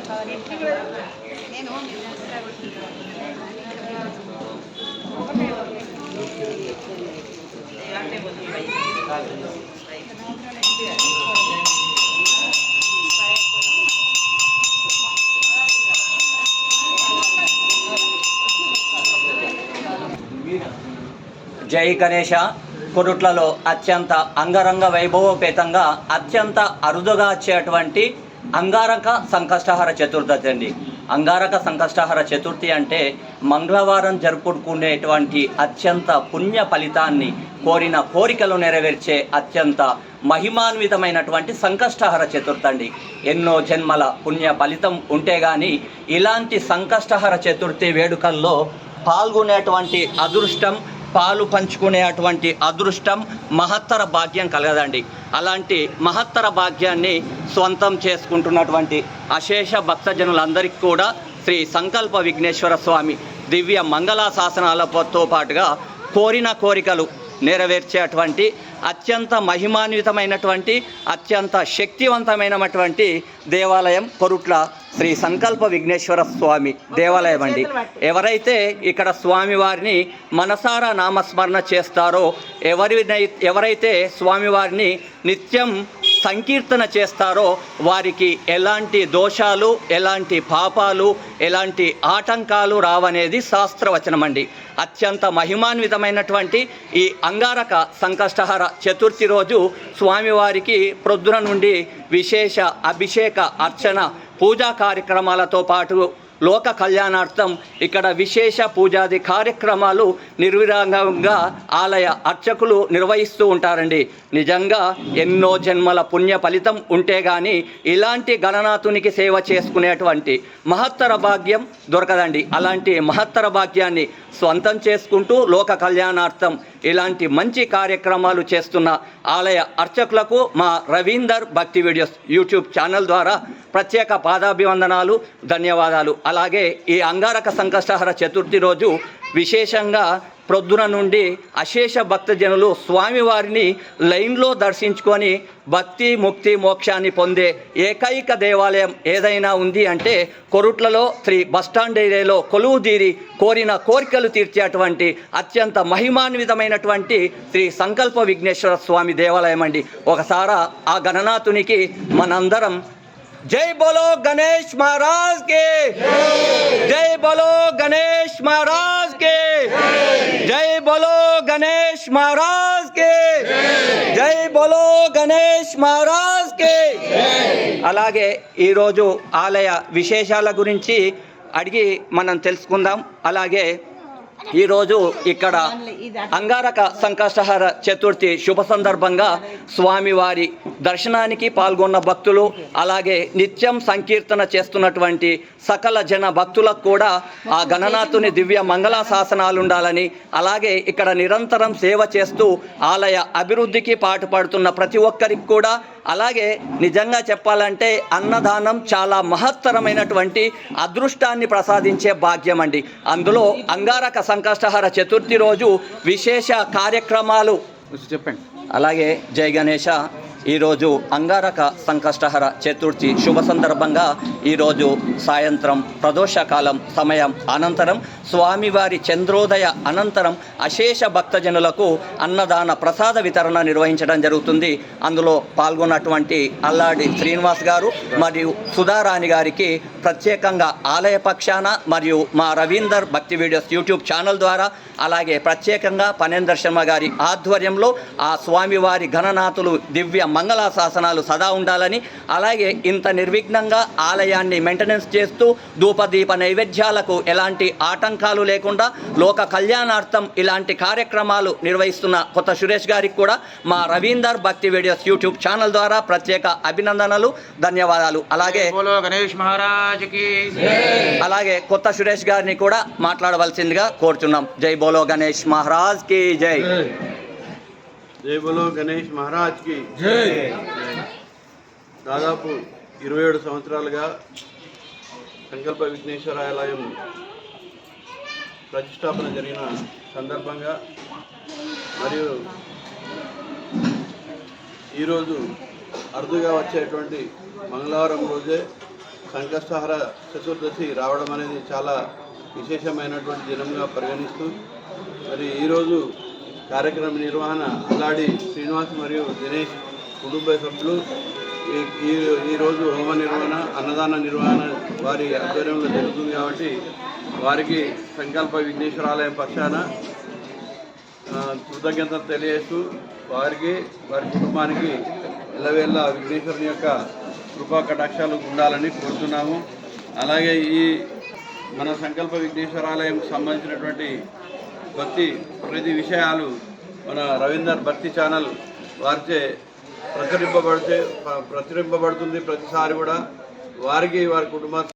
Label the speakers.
Speaker 1: జై గణేష. కొరుట్లలో అత్యంత అంగరంగ వైభవోపేతంగా అత్యంత అరుదుగా వచ్చేటువంటి అంగారక సంకష్టహర చతుర్థి అండి. అంగారక సంకష్టహర చతుర్థి అంటే మంగళవారం జరుపుకునేటువంటి అత్యంత పుణ్య ఫలితాన్ని కోరిన కోరికలు నెరవేర్చే అత్యంత మహిమాన్వితమైనటువంటి సంకష్టహర చతుర్థి అండి. ఎన్నో జన్మల పుణ్య ఫలితం ఉంటే కానీ ఇలాంటి సంకష్టహర చతుర్థి వేడుకల్లో పాల్గొనేటువంటి అదృష్టం, పాలు పంచుకునేటువంటి అదృష్టం, మహత్తర భాగ్యం కలగదండి. అలాంటి మహత్తర భాగ్యాన్ని స్వంతం చేసుకుంటున్నటువంటి అశేష భక్తజనులందరికీ కూడా శ్రీ సంకల్ప విఘ్నేశ్వర స్వామి దివ్య మంగళాశాసనాలతో పాటుగా కోరిన కోరికలు నెరవేర్చేటువంటి అత్యంత మహిమాన్వితమైనటువంటి అత్యంత శక్తివంతమైనటువంటి దేవాలయం కొరుట్ల శ్రీ సంకల్ప విఘ్నేశ్వర స్వామి దేవాలయం అండి. ఎవరైతే ఇక్కడ స్వామివారిని మనసారా నామస్మరణ చేస్తారో, ఎవరైతే స్వామివారిని నిత్యం సంకీర్తన చేస్తారో వారికి ఎలాంటి దోషాలు, ఎలాంటి పాపాలు, ఎలాంటి ఆటంకాలు రావనేది శాస్త్రవచనం అండి. అత్యంత మహిమాన్వితమైనటువంటి ఈ అంగారక సంకష్టహర చతుర్థి రోజు స్వామివారికి ప్రొద్దున నుండి విశేష అభిషేక, అర్చన, పూజా కార్యక్రమాలతో పాటు లోక కళ్యాణార్థం ఇక్కడ విశేష పూజాది కార్యక్రమాలు నిర్విరామంగా ఆలయ అర్చకులు నిర్వహిస్తూ ఉంటారండి. నిజంగా ఎన్నో జన్మల పుణ్య ఫలితం ఉంటే కానీ ఇలాంటి గణనాథునికి సేవ చేసుకునేటువంటి మహత్తర భాగ్యం దొరకదండి. అలాంటి మహత్తర భాగ్యాన్ని స్వంతం చేసుకుంటూ లోక కళ్యాణార్థం ఇలాంటి మంచి కార్యక్రమాలు చేస్తున్న ఆలయ అర్చకులకు మా రవీందర్ భక్తి వీడియోస్ యూట్యూబ్ ఛానల్ ద్వారా ప్రత్యేక పాదాభివందనాలు, ధన్యవాదాలు. అలాగే ఈ అంగారక సంకష్టహర చతుర్థి రోజు విశేషంగా ప్రొద్దున నుండి అశేష భక్తజనులు స్వామివారిని లైన్లో దర్శించుకొని భక్తి, ముక్తి, మోక్షాన్ని పొందే ఏకైక దేవాలయం ఏదైనా ఉంది అంటే కొరుట్లలో శ్రీ బస్టాండ్ ఏరియాలో కొలువుదీరి కోరిన కోరికలు తీర్చేటువంటి అత్యంత మహిమాన్వితమైనటువంటి శ్రీ సంకల్ప విఘ్నేశ్వర స్వామి దేవాలయం అండి. ఒకసారి ఆ గణనాథునికి మనందరం जय बोलो गणेश महाराज के, जय बोलो गणेश महाराज के, जय बोलो गणेश महाराज के, जय बोलो गणेश महाराज के. అలాగే ఈరోజు ఆలయ విశేషాల గురించి అడిగి మనం తెలుసుకుందాం. అలాగే ఈరోజు ఇక్కడ అంగారక సంకష్టహర చతుర్థి శుభ సందర్భంగా స్వామివారి దర్శనానికి పాల్గొన్న భక్తులు, అలాగే నిత్యం సంకీర్తన చేస్తున్నటువంటి సకల జన భక్తులకు కూడా ఆ గణనాథుని దివ్య మంగళాశాసనాలు ఉండాలని, అలాగే ఇక్కడ నిరంతరం సేవ చేస్తూ ఆలయ అభివృద్ధికి పాటుపడుతున్న ప్రతి ఒక్కరికి కూడా, అలాగే నిజంగా చెప్పాలంటే అన్నదానం చాలా మహత్తరమైనటువంటి అదృష్టాన్ని ప్రసాదించే భాగ్యం అండి. అందులో అంగారక సంకష్టహర చతుర్థి రోజు విశేష కార్యక్రమాలు చెప్పండి. అలాగే జై గణేష. ఈరోజు అంగారక సంకష్టహర చతుర్థి శుభ సందర్భంగా ఈరోజు సాయంత్రం ప్రదోషకాలం సమయం అనంతరం స్వామివారి చంద్రోదయ అనంతరం అశేష భక్తజనులకు అన్నదాన ప్రసాద వితరణ నిర్వహించడం జరుగుతుంది. అందులో పాల్గొన్నటువంటి అల్లాడి శ్రీనివాస్ గారు మరియు సుధారాణి గారికి ప్రత్యేకంగా ఆలయ పక్షాన మరియు మా రవీందర్ భక్తి వీడియోస్ యూట్యూబ్ ఛానల్ ద్వారా, అలాగే ప్రత్యేకంగా పనేందర్ శర్మ గారి ఆధ్వర్యంలో ఆ స్వామివారి గణనాథులు దివ్య మంగళాశాసనాలు సదా ఉండాలని, అలాగే ఇంత నిర్విఘ్నంగా ఆలయాన్ని మెయింటెనెన్స్ చేస్తూ ధూపదీప నైవేద్యాలకు ఎలాంటి ఆటంకాలు లేకుండా లోక కళ్యాణార్థం ఇలాంటి కార్యక్రమాలు నిర్వహిస్తున్న కొత్త సురేష్ గారికి కూడా మా రవీందర్ భక్తి వీడియోస్ యూట్యూబ్ ఛానల్ ద్వారా ప్రత్యేక అభినందనలు, ధన్యవాదాలు. అలాగే కొత్త సురేష్ గారిని కూడా మాట్లాడవలసిందిగా కోరుచున్నాం. జై బోలో గణేష్ మహారాజ్ కి జై.
Speaker 2: జై బోలో గణేష్ మహారాజ్ కి జై. దాదాపు 27 సంవత్సరాలుగా సంకల్ప విఘ్నేశ్వర ఆలయం ప్రతిష్టాపన జరిగిన సందర్భంగా మరియు ఈరోజు అరుదుగా వచ్చేటువంటి మంగళవారం రోజే సంకష్టహర చతుర్దశి రావడం అనేది చాలా విశేషమైనటువంటి దినంగా పరిగణిస్తూ మరి ఈరోజు కార్యక్రమ నిర్వహణ అల్లాడి శ్రీనివాస్ మరియు దినేష్ కుటుంబ సభ్యులు ఈరోజు హోమ నిర్వహణ అన్నదాన నిర్వహణ వారి ఆధ్వర్యంలో జరుగుతుంది కాబట్టి వారికి సంకల్ప విఘ్నేశ్వరాలయం పక్షాన కృతజ్ఞతలు తెలియజేస్తూ వారికి వారి కుటుంబానికి ఎల్లవేళ్ళ విఘ్నేశ్వరుని యొక్క కృపా కటాక్షాలు ఉండాలని కోరుతున్నాము. అలాగే ఈ మన సంకల్ప విఘ్నేశ్వరాలయంకు సంబంధించినటువంటి ప్రతి విషయాలు మన రవీందర్ భక్తి ఛానల్ వారిచే ప్రచురింపబడుతుంది ప్రతిసారి కూడా వారికి వారి కుటుంబ